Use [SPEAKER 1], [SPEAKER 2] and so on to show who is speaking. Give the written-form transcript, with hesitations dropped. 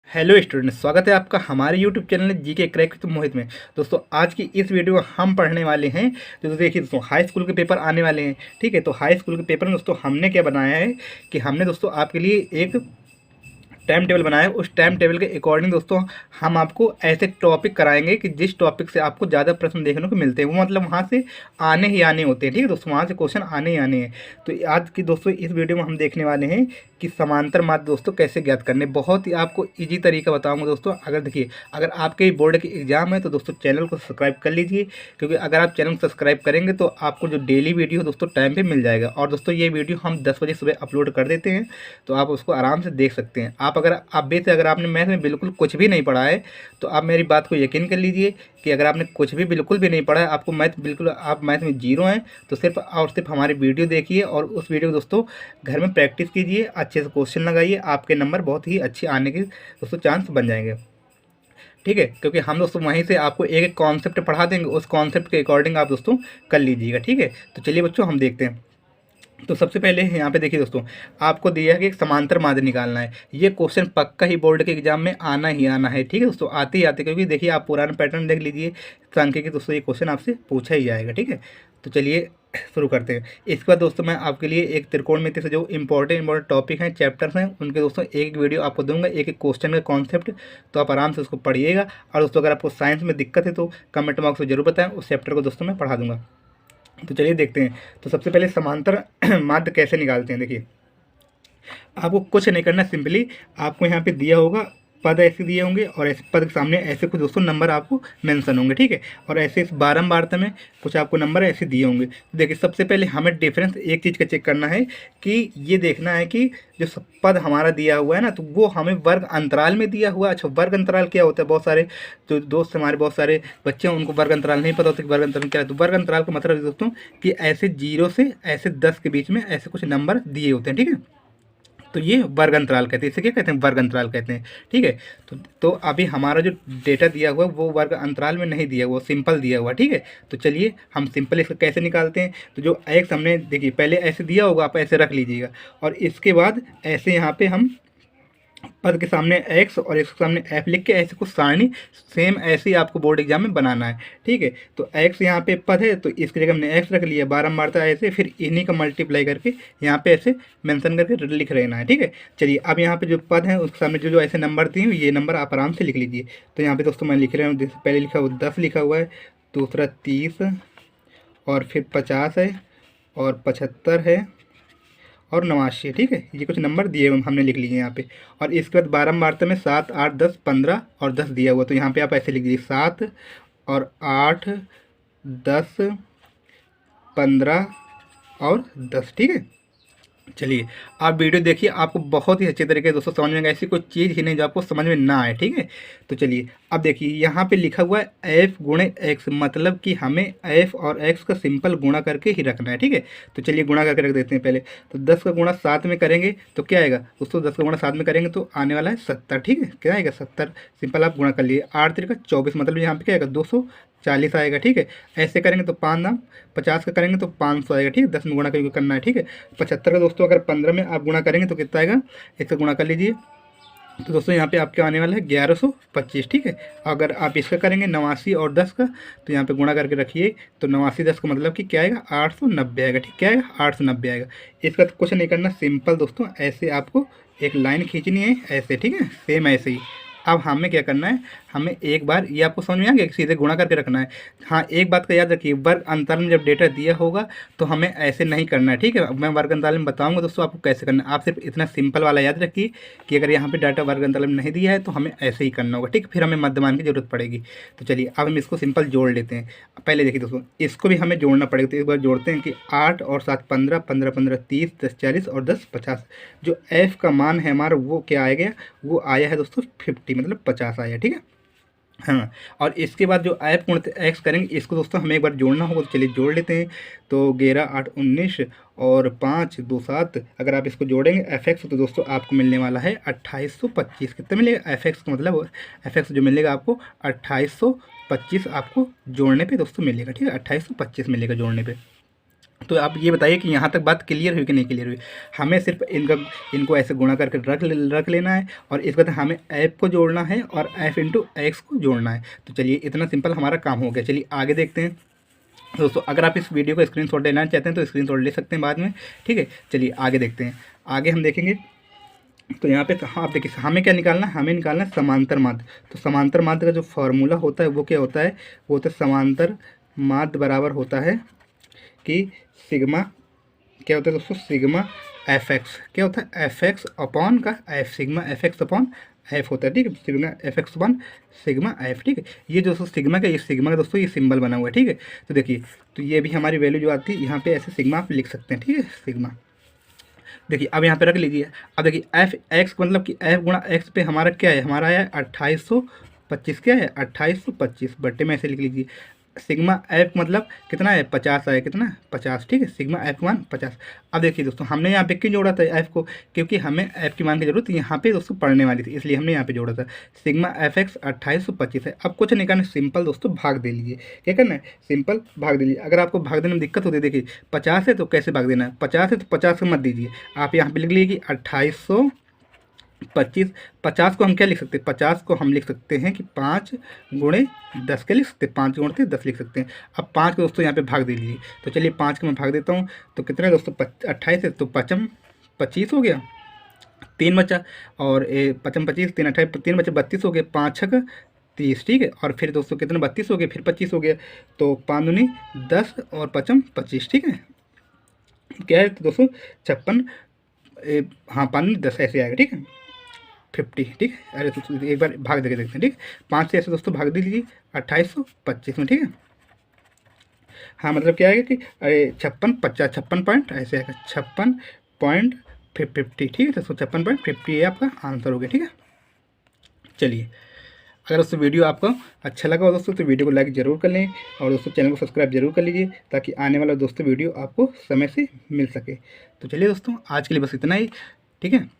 [SPEAKER 1] Hello student, स्वागत है आपका हमारे यूट्यूब चैनल जी के क्रैक विद मोहित में। दोस्तों आज की इस वीडियो में हम पढ़ने वाले हैं। तो देखिए दोस्तों, हाई स्कूल के पेपर आने वाले हैं। ठीक है, तो हाई स्कूल के पेपर में दोस्तों हमने क्या बनाया है कि हमने दोस्तों आपके लिए एक टाइम टेबल बनाया है। उस टाइम टेबल के अकॉर्डिंग दोस्तों हम आपको ऐसे टॉपिक कराएंगे कि जिस टॉपिक से आपको ज़्यादा प्रश्न देखने को मिलते हैं, वो मतलब वहाँ से आने ही आने होते हैं। ठीक है दोस्तों, वहाँ से क्वेश्चन आने ही आने हैं। तो आज की दोस्तों इस वीडियो में हम देखने वाले हैं कि समांतर माध्य दोस्तों कैसे ज्ञात करने। बहुत ही आपको ईजी तरीका बताऊंगा दोस्तों। अगर देखिए, अगर आपके बोर्ड के एग्जाम है तो दोस्तों चैनल को सब्सक्राइब कर लीजिए, क्योंकि अगर आप चैनल को सब्सक्राइब करेंगे तो आपको जो डेली वीडियो दोस्तों टाइम पे मिल जाएगा। और दोस्तों ये वीडियो हम 10 बजे सुबह अपलोड कर देते हैं, तो आप उसको आराम से देख सकते हैं। अगर आपने मैथ में बिल्कुल कुछ भी नहीं पढ़ा है तो आप मेरी बात को यकीन कर लीजिए कि अगर आपने कुछ भी बिल्कुल भी नहीं पढ़ा है, आपको मैथ बिल्कुल आप मैथ में जीरो हैं, तो सिर्फ और सिर्फ हमारी वीडियो देखिए और उस वीडियो को दोस्तों घर में प्रैक्टिस कीजिए, अच्छे से क्वेश्चन लगाइए। आपके नंबर बहुत ही अच्छे आने के दोस्तों चांस बन जाएंगे। ठीक है, क्योंकि हम दोस्तों वहीं से आपको एक एक कॉन्सेप्ट पढ़ा देंगे, उस कॉन्सेप्ट के अकॉर्डिंग आप दोस्तों कर लीजिएगा। ठीक है, तो चलिए बच्चों हम देखते हैं। तो सबसे पहले यहाँ पे देखिए दोस्तों, आपको दिया है कि एक समांतर माध्य निकालना है। ये क्वेश्चन पक्का ही बोर्ड के एग्जाम में आना ही आना है। ठीक है दोस्तों, आते ही आते, क्योंकि देखिए आप पुराना पैटर्न देख लीजिए, सांख्यिकी दोस्तों ये क्वेश्चन आपसे पूछा ही जाएगा। ठीक है, तो चलिए शुरू करते हैं। इसके बाद दोस्तों मैं आपके लिए एक त्रिकोणमिति से जो इंपॉर्टेंट टॉपिक हैं, चैप्टर्स हैं, उनके दोस्तों एक वीडियो आपको दूंगा, एक एक क्वेश्चन का कॉन्सेप्ट, तो आप आराम से उसको पढ़िएगा। और दोस्तों अगर आपको साइंस में दिक्कत है तो कमेंट बॉक्स में जरूर बताएं, उस चैप्टर को दोस्तों मैं पढ़ा दूंगा। तो चलिए देखते हैं। तो सबसे पहले समांतर माध्य कैसे निकालते हैं। देखिए, आपको कुछ नहीं करना, सिंपली आपको यहाँ पे दिया होगा पद ऐसे दिए होंगे और ऐसे पद के सामने ऐसे कुछ दोस्तों नंबर आपको मेंशन होंगे। ठीक है, और ऐसे इस बारंबारता में कुछ आपको नंबर ऐसे दिए होंगे। तो देखिए, सबसे पहले हमें डिफरेंस एक चीज़ का चेक करना है कि ये देखना है कि जो पद हमारा दिया हुआ है ना, तो वो हमें वर्ग अंतराल में दिया हुआ है। अच्छा, वर्ग अंतराल क्या होता है? बहुत सारे जो दोस्त हमारे, बहुत सारे बच्चे हैं, उनको वर्ग अंतराल नहीं पता होता कि वर्ग अंतराल क्या है। तो वर्ग अंतराल का मतलब है दोस्तों कि ऐसे 0 से ऐसे 10 के बीच में ऐसे कुछ नंबर दिए होते हैं। ठीक है, तो ये वर्ग अंतराल कहते हैं। इसे क्या कहते हैं? वर्ग अंतराल कहते हैं। ठीक है, तो अभी हमारा जो डेटा दिया हुआ है वो वर्ग अंतराल में नहीं दिया हुआ, सिंपल दिया हुआ। ठीक है, तो चलिए हम सिंपल इसको कैसे निकालते हैं। तो जो एक्स हमने देखिए पहले ऐसे दिया होगा, आप ऐसे रख लीजिएगा, और इसके बाद ऐसे यहाँ पे हम पद के सामने एक्स और इसके सामने एफ लिख के ऐसे कुछ सारणी सेम ऐसे ही आपको बोर्ड एग्जाम में बनाना है। ठीक है, तो एक्स यहाँ पे पद है तो इसकी जगह हमने एक्स रख लिया, बारंबारता ऐसे, फिर इन्हीं का मल्टीप्लाई करके यहाँ पे ऐसे मेंशन करके लिख रहना है। ठीक है, चलिए अब यहाँ पे जो पद है उसके सामने जो जो ऐसे नंबर दिए ये नंबर आप आराम से लिख लीजिए। तो यहाँ पे दोस्तों मैं लिख रहा हूँ, पहले लिखा हुआ 10 लिखा हुआ है, दूसरा 30, और फिर 50 है, और 75 है, और 89। ठीक है, ये कुछ नंबर दिए हुए हमने लिख लिए यहाँ पे। और इसके बाद बारंबारता में 7, 8, 10, 15 और 10 दिया हुआ, तो यहाँ पे आप ऐसे लिख दीजिए 7 और 8, 10, 15 और 10। ठीक है, चलिए आप वीडियो देखिए, आपको बहुत ही अच्छे तरीके से दोस्तों समझ में आएगा। ऐसी कोई चीज़ ही नहीं जो आपको समझ में ना आए। ठीक है, तो चलिए अब देखिए यहाँ पे लिखा हुआ है एफ गुणे एक्स, मतलब कि हमें एफ और एक्स का सिंपल गुणा करके ही रखना है। ठीक है, तो चलिए गुणा करके रख देते हैं पहले। तो 10 का गुणा 7 में करेंगे तो क्या आएगा दोस्तों? 10 का गुणा 7 में करेंगे तो आने वाला है 70। ठीक है, क्या आएगा? 70। सिंपल आप गुणा कर लिए। 8 3 का 24, मतलब यहाँ पे क्या आएगा? 240 आएगा। ठीक है, ऐसे करेंगे तो 5 नाम 50 का करेंगे तो 500 आएगा। ठीक है, 10 में गुणा करके करना है। ठीक है, 75 का दोस्तों अगर 15 में आप गुणा करेंगे तो कितना आएगा? इससे गुणा कर लीजिए, तो दोस्तों यहाँ पे आपके आने वाला है 1125। ठीक है, अगर आप इसका करेंगे 89 और 10 का, तो यहाँ पे गुणा करके रखिए, तो 89 10 का मतलब कि क्या आएगा? 890 आएगा। ठीक, क्या आएगा? 890 आएगा। इसका तो कुछ नहीं करना, सिंपल दोस्तों ऐसे आपको एक लाइन खींचनी है ऐसे। ठीक है, सेम ऐसे ही। अब हमें क्या करना है, हमें एक बार ये आपको समझ में आ गया कि सीधे गुणा करके रखना है। हाँ, एक बात का याद रखिए, वर्ग अंतराल में जब डेटा दिया होगा तो हमें ऐसे नहीं करना है। ठीक है, मैं वर्ग अंतराल में बताऊंगा दोस्तों आपको कैसे करना है। आप सिर्फ इतना सिंपल वाला याद रखिए कि अगर यहाँ पे डाटा वर्ग अंतराल में नहीं दिया है तो हमें ऐसे ही करना होगा। ठीक, फिर हमें मध्यमान की जरूरत पड़ेगी। तो चलिए अब हम इसको सिंपल जोड़ लेते हैं। पहले देखिए दोस्तों, इसको भी हमें जोड़ना पड़ेगा। तो एक बार जोड़ते हैं कि 8 और 7 15, 15 15 30, 10 40 और 10 50। जो एफ का मान है हमारा वो क्या आ गया? वो आया है दोस्तों 50, मतलब 50 आया। ठीक है, हाँ, और इसके बाद जो ऐप गुणित एक्स करेंगे इसको दोस्तों हमें एक बार जोड़ना होगा। तो चलिए जोड़ लेते हैं। तो 11 8 19 और 5 2 7, अगर आप इसको जोड़ेंगे एफ एक्स तो दोस्तों आपको मिलने वाला है 2825। कितना मिलेगा? एफ एक्स का मतलब एफ एक्स जो मिलेगा आपको 2825 आपको जोड़ने पे दोस्तों मिलेगा। ठीक है, 2825 मिलेगा जोड़ने पे। तो आप ये बताइए कि यहाँ तक बात क्लियर हुई कि नहीं क्लियर हुई। हमें सिर्फ इनको ऐसे गुणा करके रख लेना है और इसके बाद हमें एफ को जोड़ना है और एफ इंटू एक्स को जोड़ना है। तो चलिए इतना सिंपल हमारा काम हो गया। चलिए आगे देखते हैं दोस्तों। अगर आप इस वीडियो को स्क्रीनशॉट लेना चाहते हैं तो स्क्रीनशॉट ले सकते हैं बाद में, ठीक है। चलिए आगे देखते हैं। आगे हम देखेंगे तो यहाँ पे हाँ आप देखिए हमें क्या निकालना है, हमें निकालना है समांतर माध्य। तो समांतर माध्य का जो फॉर्मूला होता है वो क्या होता है, वो होता है समांतर माध्य बराबर होता है कि सिग्मा क्या होता है दोस्तों, सिग्मा एफ एक्स। क्या होता है, एफ एक्स अपॉन का F, sigma F x upon F होता है, ठीक है। Sigma F x upon sigma F, ठीक है। ये जो दोस्तों सिग्मा का, ये सिग्मा का दोस्तों ये सिंबल बना हुआ है, ठीक है। तो देखिए तो ये भी हमारी वैल्यू जो आती है यहाँ पे ऐसे सिग्मा आप लिख सकते हैं, ठीक है, सिग्मा। देखिए अब यहाँ पे रख लीजिए। अब देखिए एफ एक्स मतलब कि एफ गुणा एक्स पे हमारा क्या है, हमारा है 2825। क्या है 2825 बट्टे में ऐसे लिख लीजिए। सिग्मा एफ मतलब कितना है 50 है, कितना 50, ठीक है। सिग्मा एफ मान 50। अब देखिए दोस्तों हमने यहाँ पे क्यों जोड़ा था एफ को, क्योंकि हमें एफ की मान की जरूरत यहाँ पे दोस्तों पढ़ने वाली थी, इसलिए हमने यहाँ पे जोड़ा था। सिग्मा एफ एक्स 2825 है। अब कुछ नहीं करना, सिंपल दोस्तों भाग दे लीजिए। क्या करना है, सिंपल भाग दे लीजिए। अगर आपको भाग देने में दिक्कत होती है, देखिए 50 है तो कैसे भाग देना है, 50 है तो 50 को मत दीजिए, आप यहाँ पे लिख लीजिए कि 2825। 50 को हम क्या लिख सकते हैं, 50 को हम लिख सकते हैं कि 5 गुणे 10 के लिख सकते हैं, 5 गुणे 10 लिख सकते हैं। अब 5 को दोस्तों यहाँ पे भाग दे लीजिए। तो चलिए 5 को मैं भाग देता हूँ। तो कितना है दोस्तों 28 है तो 25 हो गया, 3 बचा, और 25 3 28 3 बचा 32 हो गया, 5 6 30, ठीक है। और फिर दोस्तों कितना 32 हो गया, फिर 25 हो गया, तो 5 दूनी 10 और 5 25, ठीक है। क्या है तो दोस्तों 56, हाँ 5 दूनी 10 ऐसे आएगा, ठीक है, 50, ठीक है। अरे तो एक बार भाग देके देखते हैं, ठीक है। 5 से ऐसे दोस्तों भाग दे लीजिए 2825 में, ठीक है। हाँ मतलब क्या आएगा कि अरे 56 पॉइंट ऐसे आएगा, 56.50, ठीक है। दोस्तों 56.50 ये आपका आंसर हो गया, ठीक है। चलिए अगर दोस्तों वीडियो आपको अच्छा लगा हो दोस्तों तो वीडियो को लाइक ज़रूर कर लें और दोस्तों चैनल को सब्सक्राइब जरूर कर लीजिए ताकि आने वाला दोस्तों वीडियो आपको समय से मिल सके। तो चलिए दोस्तों आज के लिए बस इतना ही, ठीक है।